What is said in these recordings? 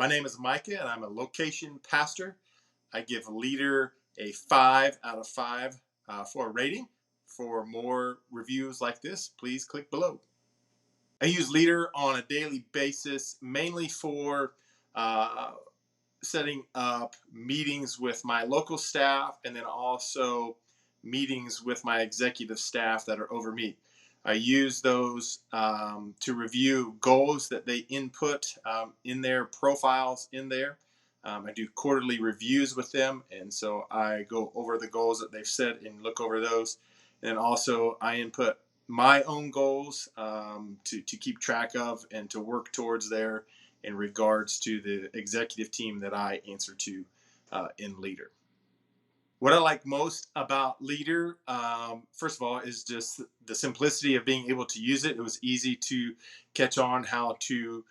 My name is Micah, and I'm a location pastor. I give Leader a 5 out of 5 for a rating. For more reviews like this, please click below. I use Leader on a daily basis, mainly for uh, setting up meetings with my local staff and then also meetings with my executive staff that are over me. I use those to review goals that they input in their profiles in there. I do quarterly reviews with them, and so I go over the goals that they've set and look over those. And also, I input my own goals to keep track of and to work towards there in regards to the executive team that I answer to in Leader. What I like most about Leader, first of all, is just the simplicity of being able to use it. It was easy to catch on how to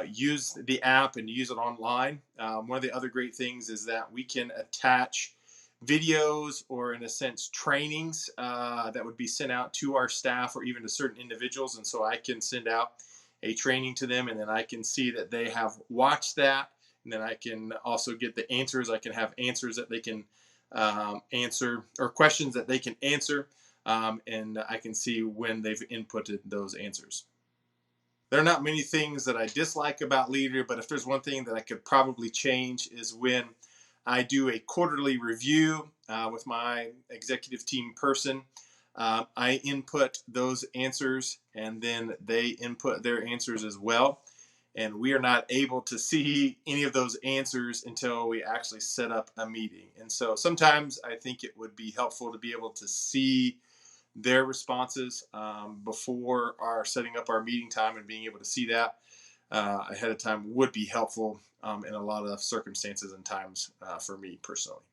use the app and use it online. One of the other great things is that we can attach videos or, in a sense, trainings that would be sent out to our staff or even to certain individuals. And so I can send out a training to them, and then I can see that they have watched that. And then I can also get the answers. I can have answers that they can answer, or questions that they can answer, and I can see when they've inputted those answers. There are not many things that I dislike about Leader, but if there's one thing that I could probably change is when I do a quarterly review with my executive team person. I input those answers and then they input their answers as well. And we are not able to see any of those answers until we actually set up a meeting. And so sometimes I think it would be helpful to be able to see their responses before our setting up our meeting time, and being able to see that ahead of time would be helpful in a lot of circumstances and times for me personally.